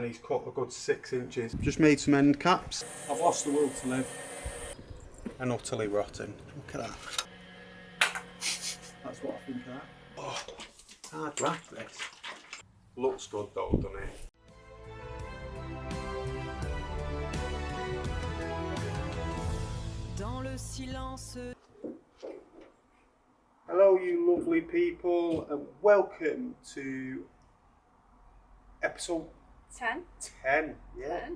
he's cut a good 6 inches. Just made some end caps. I've lost the will to live. And utterly rotten. Look at that. That's what I think of that. Oh, hard rack this. Looks good though, doesn't it? Dans le silence. Hello you lovely people and welcome to episode 10. 10. Yeah.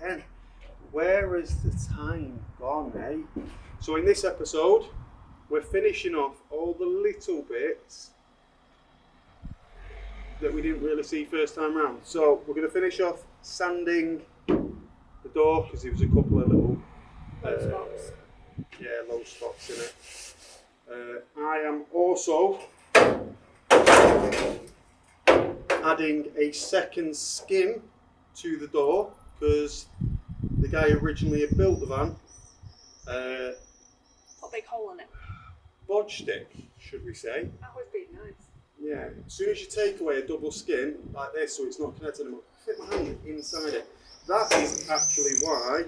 10. Where has the time gone, eh? So in this episode, we're finishing off all the little bits that we didn't really see first time round. So we're going to finish off sanding the door because there was a couple of little Low spots. Yeah, low spots in it. I am also adding a second skin to the door because the guy originally had built the van. Put a big hole in it. Bodged it, should we say. That would be nice. Yeah, as soon as you take away a double skin like this so it's not connected anymore, fit my hand inside it. That is actually why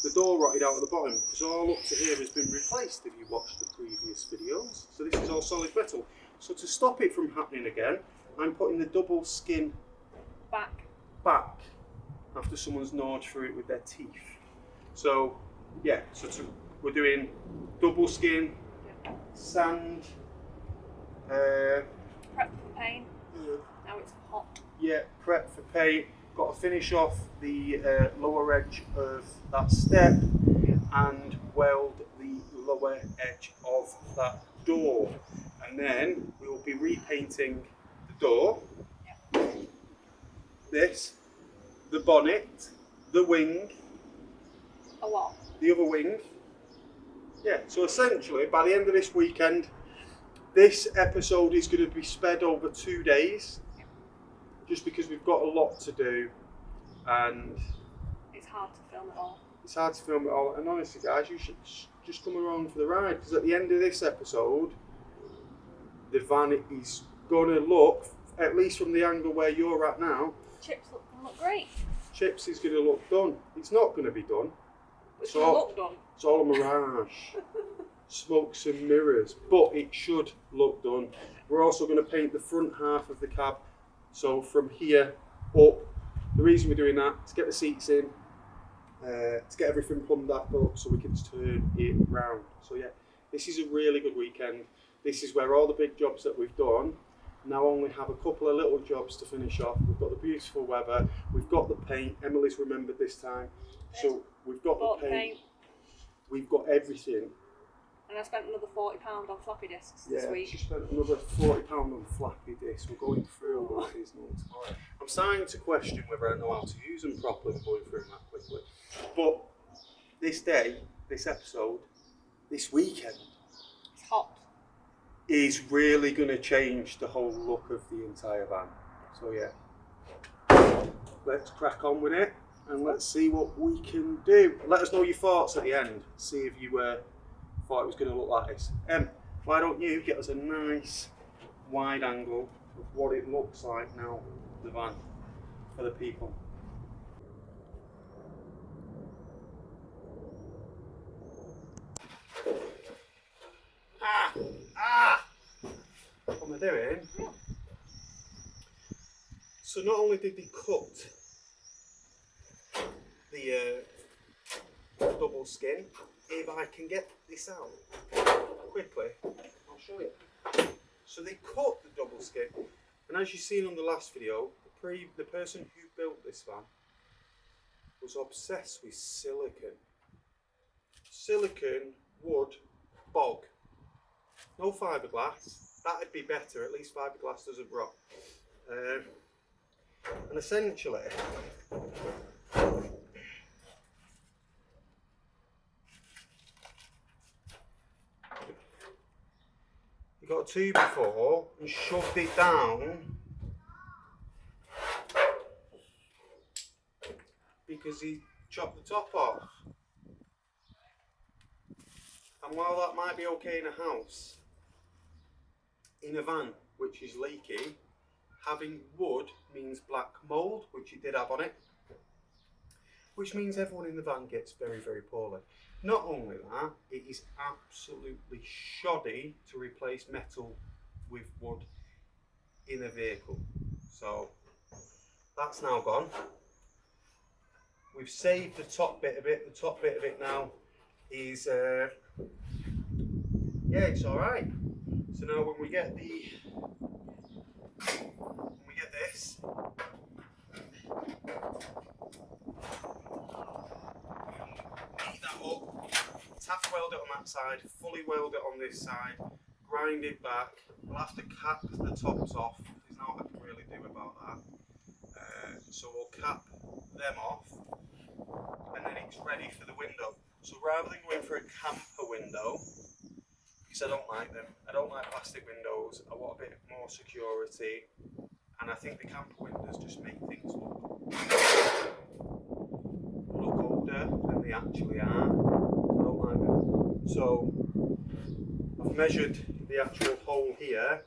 the door rotted out at the bottom, because all up to here has been replaced if you watched the previous videos. So this is all solid metal. So to stop it from happening again, I'm putting the double skin back after someone's gnawed through it with their teeth. So yeah, we're doing double skin, sand, prep for paint. Now it's hot. Yeah, prep for paint. Got to finish off the lower edge of that step and weld the lower edge of that door. And then we will be repainting the door, this, the bonnet, the wing, A lot. the other wing. Yeah, so essentially by the end of this weekend, this episode is going to be sped over 2 days. Just because we've got a lot to do and it's hard to film it all. And honestly guys, you should just come along for the ride because at the end of this episode the van is going to look, at least from the angle where you're at now, Chips look great. Chips is going to look done. It's not going to be done. It's going to look done. It's all a mirage. Smokes and mirrors, but it should look done. We're also going to paint the front half of the cab. So from here up, the reason we're doing that is to get the seats in, to get everything plumbed up so we can turn it round. So yeah, this is a really good weekend. This is where all the big jobs that we've done now only have a couple of little jobs to finish off. We've got the beautiful weather, we've got the paint, Emily's remembered this time. So we've got the paint, we've got everything. And I spent another £40 on floppy disks this week. She spent another £40 on floppy disks. We're going through all of these notes. I'm starting to question whether I know how to use them properly and going through them that quickly. But this day, this episode, this weekend, it's hot, is really going to change the whole look of the entire van. So yeah, let's crack on with it and let's see what we can do. Let us know your thoughts at the end. See if you thought it was going to look like this. Why don't you get us a nice wide angle of what it looks like now, the van, for the people. What am I doing? So not only did they cut the double skin, if I can get this out quickly, I'll show you. So they cut the double skin, and as you've seen on the last video, the person who built this van was obsessed with silicone. Silicone would bog. No fiberglass. That'd be better. At least fiberglass doesn't rot. And essentially, he got a 2x4 and shoved it down because he chopped the top off. And while that might be okay in a house, in a van which is leaky, having wood means black mould, which it did have on it, which means everyone in the van gets very, very poorly. Not only that, it is absolutely shoddy to replace metal with wood in a vehicle. So that's now gone. We've saved the top bit of it. The top bit of it now is, yeah, it's all right. So now when we get this, heat that up, tack weld it on that side, fully weld it on this side, grind it back. We'll have to cap the tops off. There's not I can really do about that. So we'll cap them off, and then it's ready for the window. So rather than going for a camper window, because I don't like them, I don't like plastic windows, I want a bit more security, and I think the camper windows just make things look older than they actually are. So I don't like them. So I've measured the actual hole here,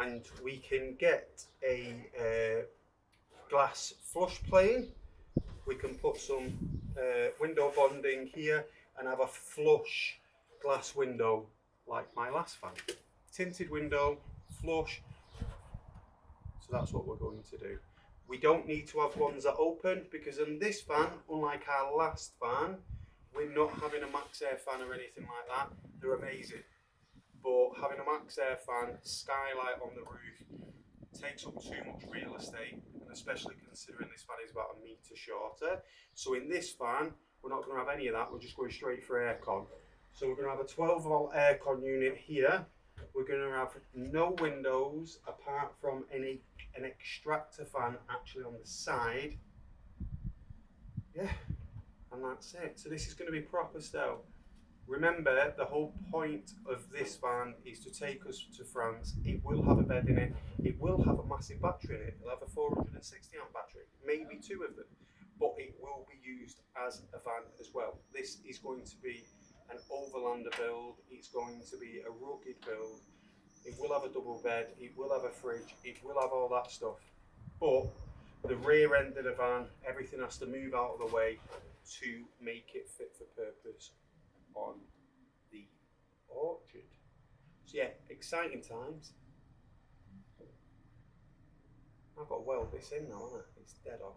and we can get a glass flush plane. We can put some window bonding here and have a flush glass window like my last fan. Tinted window, flush. So that's what we're going to do. We don't need to have ones that open, because in this fan, unlike our last fan, we're not having a max air fan or anything like that. They're amazing. But having a max air fan, skylight on the roof, takes up too much real estate, and especially considering this fan is about a metre shorter. So in this fan, we're not going to have any of that, we're just going straight for aircon. So we're going to have a 12 volt aircon unit here. We're going to have no windows apart from an extractor fan actually on the side. Yeah, and that's it. So this is going to be proper style. Remember, the whole point of this van is to take us to France. It will have a bed in it. It will have a massive battery in it. It'll have a 460 amp battery, maybe two of them, but it will be used as a van as well. This is going to be an overlander build. It's going to be a rugged build. It will have a double bed. It will have a fridge. It will have all that stuff. But the rear end of the van, everything has to move out of the way to make it fit for purpose on the orchard. So yeah, exciting times. I've got to weld this in now, haven't I? It's dead on.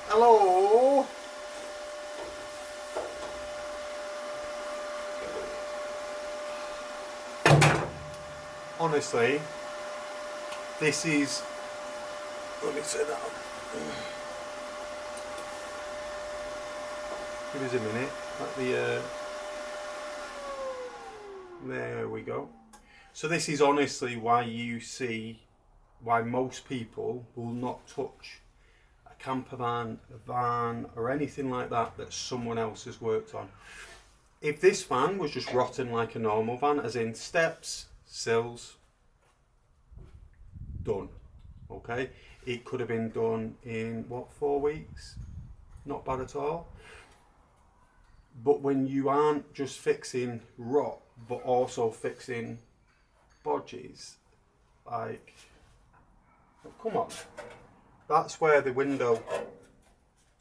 Hello. Honestly, this is. Let me say that up. Give us a minute. Let the. There we go. So this is honestly why you see why most people will not touch a camper van, a van, or anything like that that someone else has worked on. If this van was just rotten like a normal van, as in steps, sills, done. Okay, it could have been done in what, 4 weeks? Not bad at all. But when you aren't just fixing rot, but also fixing bodges, like, oh, come on, that's where the window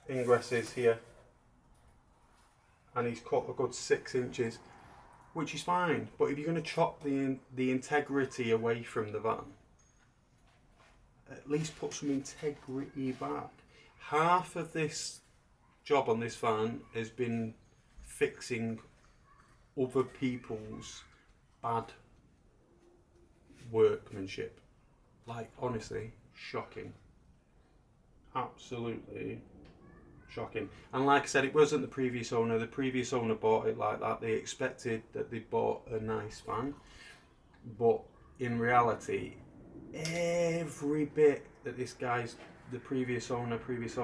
ingress is here, and he's cut a good 6 inches, which is fine. But if you're going to chop the integrity away from the van, at least put some integrity back. Half of this job on this van has been fixing other people's bad workmanship. Like, honestly, shocking. Absolutely shocking. And like I said, it wasn't the previous owner. The previous owner bought it like that. They expected that they bought a nice van, but in reality, every bit that this guy's, the previous owner, previous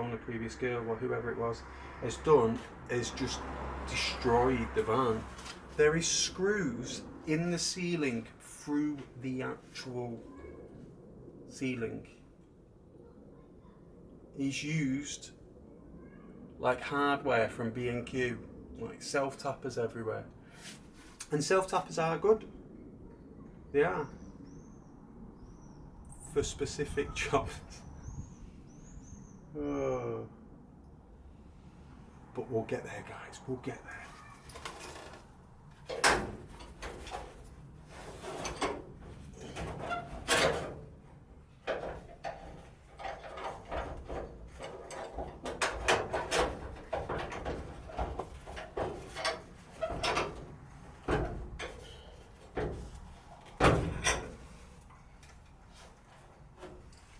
girl, or whoever it was, has done has just destroyed the van. There is screws in the ceiling through the actual ceiling. is used like hardware from B&Q, like self-tappers everywhere. And self-tappers are good. They are. For specific jobs. Oh. But we'll get there, guys, we'll get there.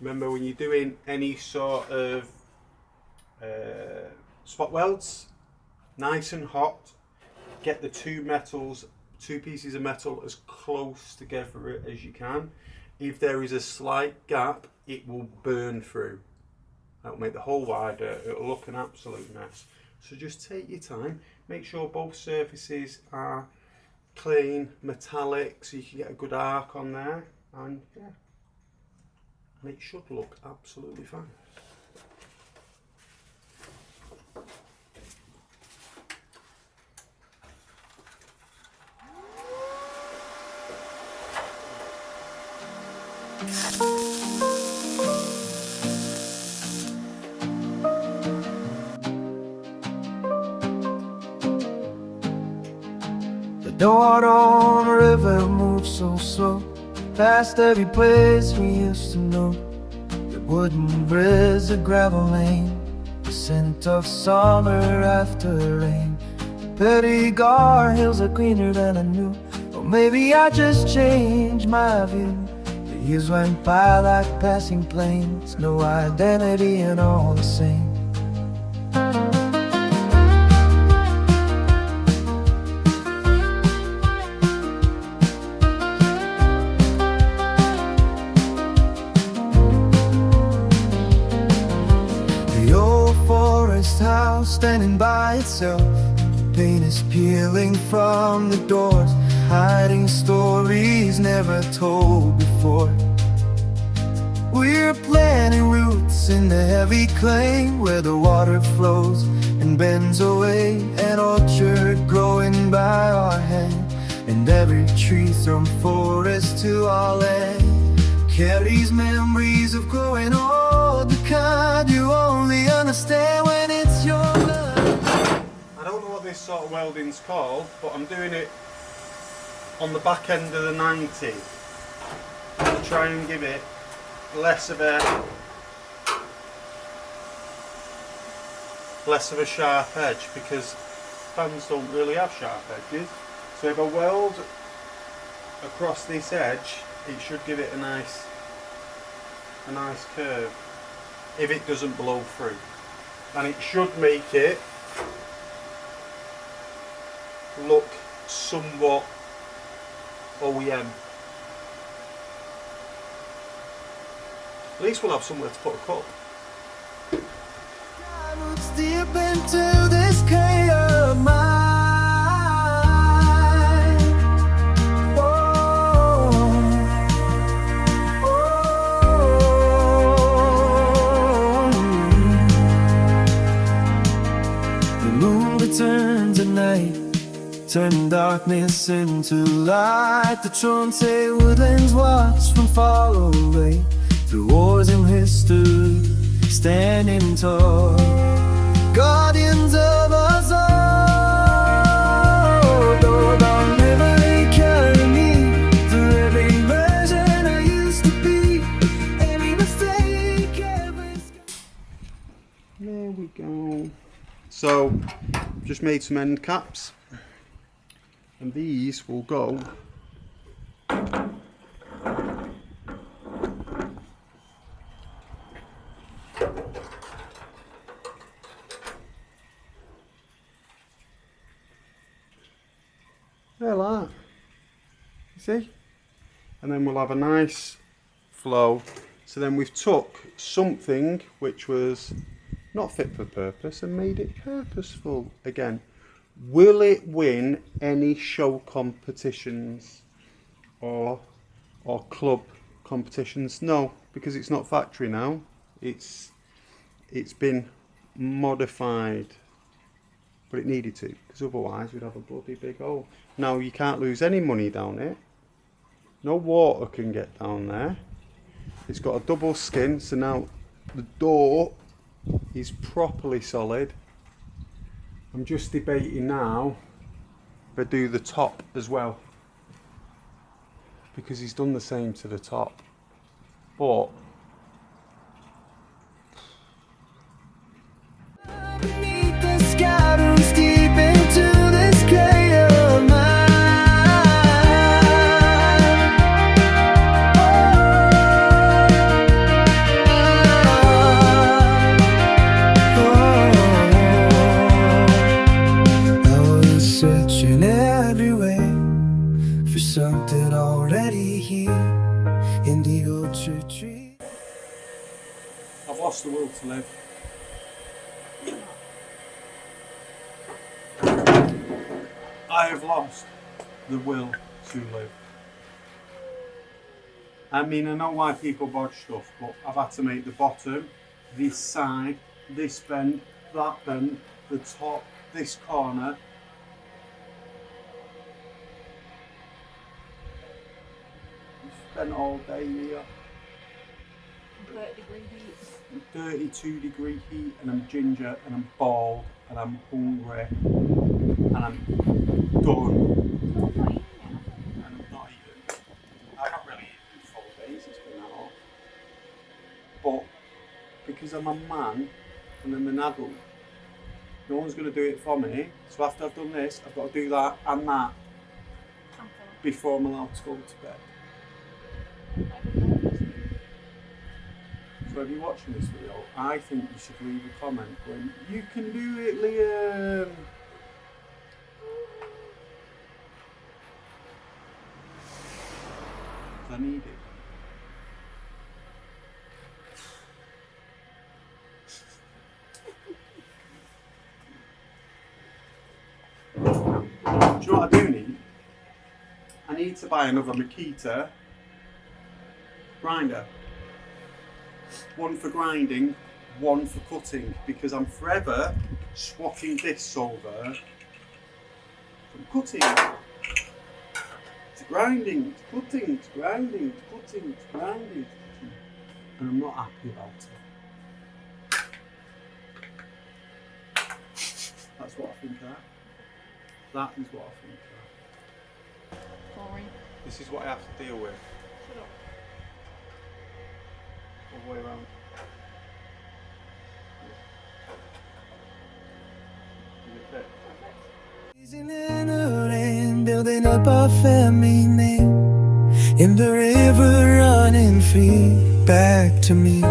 Remember, when you're doing any sort of spot welds, nice and hot, get the two pieces of metal as close together as you can. If there is a slight gap, it will burn through. That'll make the hole wider, it'll look an absolute mess. So just take your time, make sure both surfaces are clean, metallic, so you can get a good arc on there, and yeah. And it should look absolutely fine. The water on the river moves so slow, past every place we used to know. The wooden bridge, the gravel lane, the scent of summer after rain. The Pettigar hills are greener than I knew, or maybe I just changed my view. The years went by like passing planes, no identity and all the same. House standing by itself, paint is peeling from the doors, hiding stories never told before. We're planting roots in the heavy clay where the water flows and bends away. An orchard growing by our hand, and every tree from forest to our land carries memories of growing old, the kind you only understand when it's your blood. I don't know what this sort of welding's called, but I'm doing it on the back end of the 90 to try and give it less of a sharp edge, because fans don't really have sharp edges. So if I weld across this edge, it should give it a nice curve if it doesn't blow through, and it should make it look somewhat OEM. At least we'll have somewhere to put a cup. I roots deep into this cave of mine. Turns at night, turning darkness into light. The Tronte woodlands watch from far away, through wars and history, standing tall, guardians of us all. Though the memory carry me through every version I used to be, every mistake, every... There we go. So, just made some end caps, and these will go there like that, you see, and then we'll have a nice flow. So then we've took something which was not fit for purpose and made it purposeful again. Will it win any show competitions or club competitions? No, because it's not factory now. It's it's been modified, but it needed to, because otherwise we'd have a bloody big hole. Now you can't lose any money down it. No water can get down there. It's got a double skin, so now the door is properly solid. I'm just debating now if I do the top as well, because he's done the same to the top. But beneath the sky roots deep into this clay of mine. I was searching everywhere for something already here in the orchard tree. I've lost the will to live. I have lost the will to live. I mean, I know why people bodge stuff, but I've had to make the bottom, this side, this bend, that bend, the top, this corner. We spent all day here. 30-degree heat. 32-degree heat, and I'm ginger, and I'm bald, and I'm hungry, and I'm done. I'm not eating it. And I'm not eating. I've not really eaten in 4 days, it's been that hot. But because I'm a man and I'm an adult, no one's going to do it for me. So after I've done this, I've got to do that and that I'm fine. before I'm allowed to go to bed. So if you're watching this video, I think you should leave a comment going, "You can do it, Liam." I need it. Do you know what I do need? I need to buy another Makita grinder. One for grinding, one for cutting, because I'm forever swapping this over from cutting to grinding, to cutting, to grinding, to cutting, to grinding, to cutting. And I'm not happy about it. That's what I think of that. That is what I think of that. Sorry. This is what I have to deal with. Shut up. All the way around. Raising in the rain, building up our family name, in the river running free, back to me.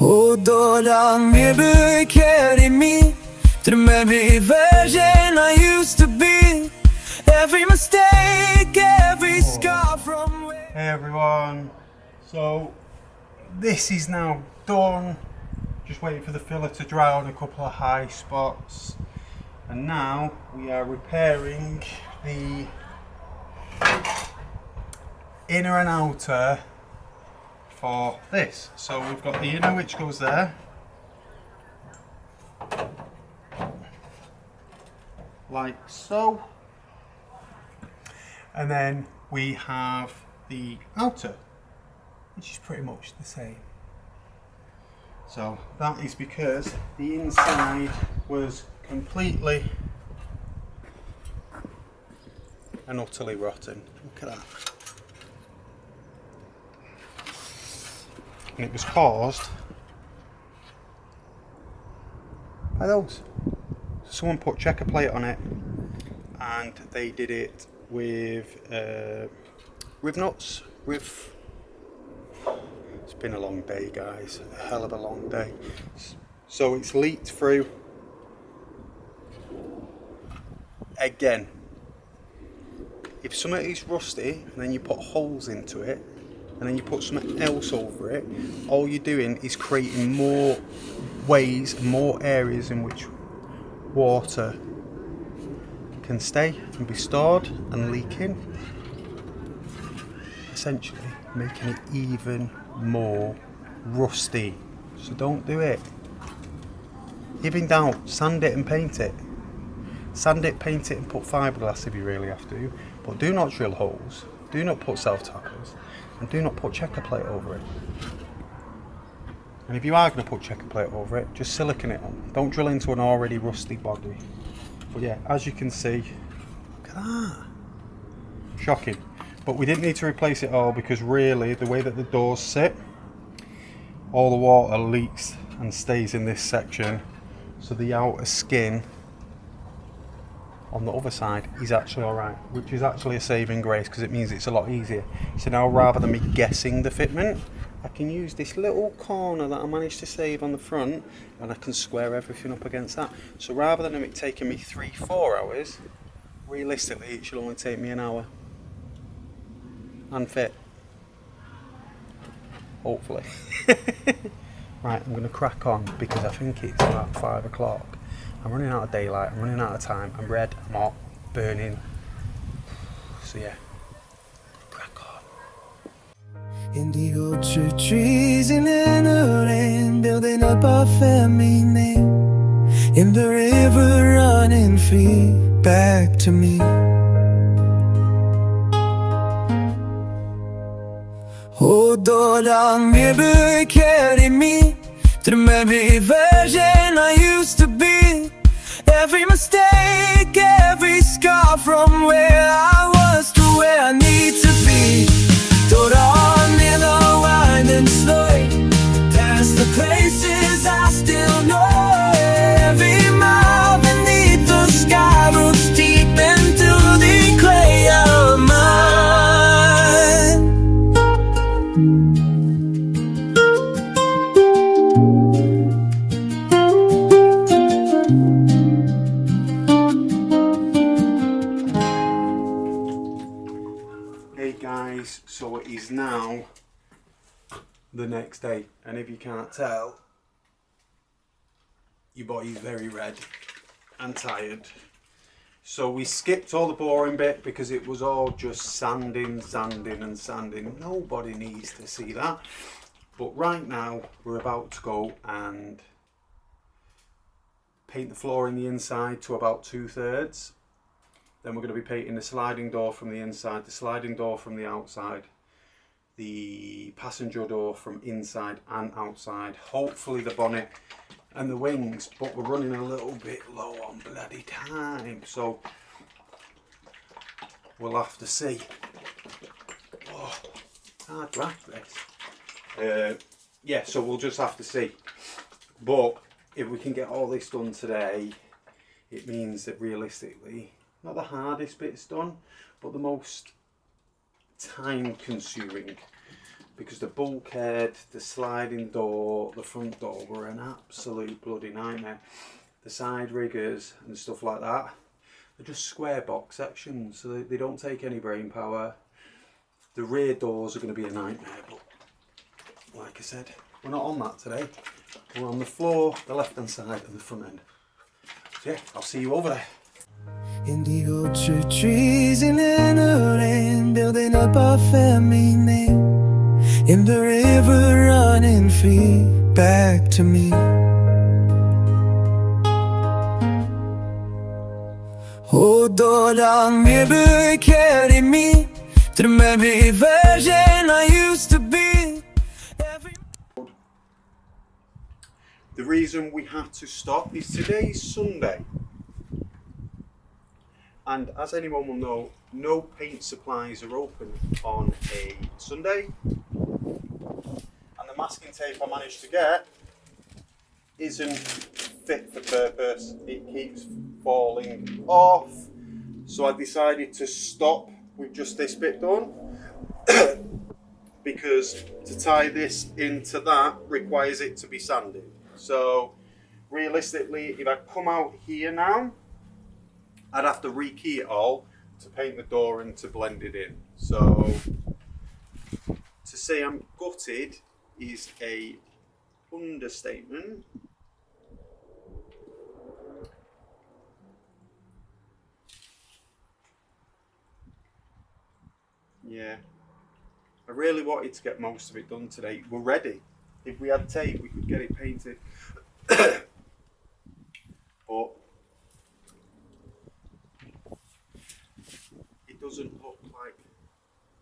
Oh, Lord, I'll never carry me to the very version I used to be. Every mistake, every scar from where. Hey everyone, so this is now done. Just waiting for the filler to dry on a couple of high spots, and now we are repairing the inner and outer for this. So we've got the inner which goes there, like so, and then we have the outer, which is pretty much the same. So that is because the inside was completely and utterly rotten. Look at that. And it was caused by those. Someone put checker plate on it, and they did it with riv nuts, It's been a long day, guys, a hell of a long day. So it's leaked through again. If something is rusty and then you put holes into it and then you put something else over it, all you're doing is creating more ways, more areas in which water can stay and be stored and leak in. Essentially. making it even more rusty. So don't do it. If in doubt, sand it and paint it. Sand it, paint it and put fiberglass if you really have to, but do not drill holes, do not put self-tappers, and do not put checker plate over it. And if you are going to put checker plate over it, just silicone it on. Don't drill into an already rusty body. But yeah, as you can see, look at that. Shocking. But we didn't need to replace it all because really the way that the doors sit, all the water leaks and stays in this section. So the outer skin on the other side is actually alright, which is actually a saving grace because it means it's a lot easier. So now rather than me guessing the fitment, I can use this little corner that I managed to save on the front and I can square everything up against that. So rather than it taking me 3-4 hours, realistically it should only take me an hour. And fit. Hopefully. Right, I'm going to crack on because I think it's about 5 o'clock. I'm running out of daylight, I'm running out of time, I'm red, I'm hot, burning. So yeah, crack on. Indigo church trees in the rain, building up our family name. In the river running free, back to me. Oh, Lord, never carry me to the very version I used to be. Every mistake, every scar from where I was to where I need to be. Throw on in the winding slow, past the places I still know. Every mile beneath the sky roots deep into the clay of mine. Hey guys, so it is now the next day, and if you can't tell, your body's very red and tired. So we skipped all the boring bit because it was all just sanding. Nobody needs to see that. But right now we're about to go and paint the floor in the inside to about 2/3. Then we're going to be painting the sliding door from the inside, the sliding door from the outside, the passenger door from inside and outside, hopefully the bonnet and the wings, but we're running a little bit low on bloody time, so we'll have to see. Oh, hard graft this. Yeah, so we'll just have to see. But if we can get all this done today, it means that realistically, not the hardest bit's done, but the most time consuming, because the bulkhead, the sliding door, the front door were an absolute bloody nightmare. The side riggers and stuff like that, they're just square box sections, so they don't take any brain power. The rear doors are going to be a nightmare, but like I said, we're not on that today. We're on the floor, the left hand side and the front end. So yeah, I'll see you over there. Indigo church trees in the rain, building up our family name. In the river running free, back to me. Oh, Lord, never carry me to the very version I used to be. The reason we had to stop is today's Sunday. And as anyone will know, no paint supplies are open on a Sunday. And the masking tape I managed to get isn't fit for purpose. It keeps falling off. So I decided to stop with just this bit done. Because to tie this into that requires it to be sanded. So realistically, if I come out here now, I'd have to rekey it all to paint the door and to blend it in. So to say I'm gutted is a understatement. Yeah, I I really wanted to get most of it done today. We're ready. If we had tape, we could get it painted. But it doesn't look like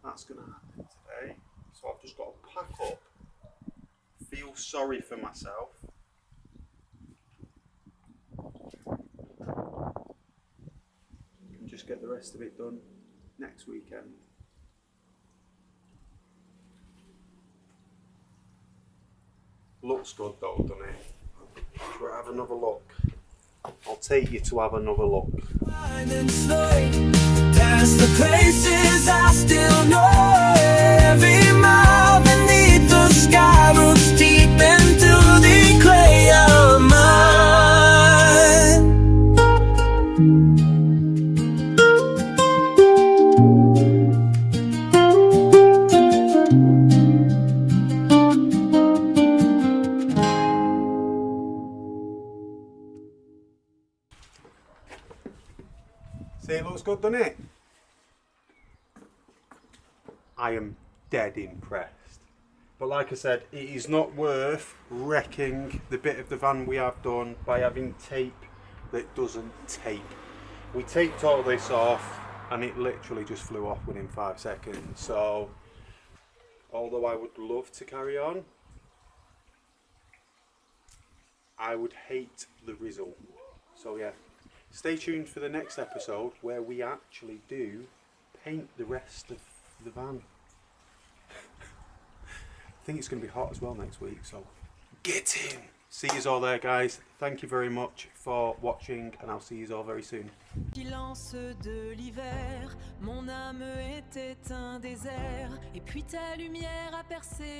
that's going to happen today. So I've just got to pack up, feel sorry for myself. And just get the rest of it done next weekend. Looks good though, doesn't it? Should we have another look? I'll take you to have another look. Past the places I still know, every mile beneath the sky roots deep into the clay of mine. See, it looks good, doesn't it? I am dead impressed. But like I said, it is not worth wrecking the bit of the van we have done by having tape that doesn't tape. We taped all this off and it literally just flew off within 5 seconds. So, although I would love to carry on, I would hate the result. So yeah, stay tuned for the next episode where we actually do paint the rest of the van. I think it's going to be hot as well next week, so get in. See you all there, guys. Thank you very much for watching, and I'll see you all very soon. Silence de l'hiver, mon âme était un désert, et puis ta lumière a percé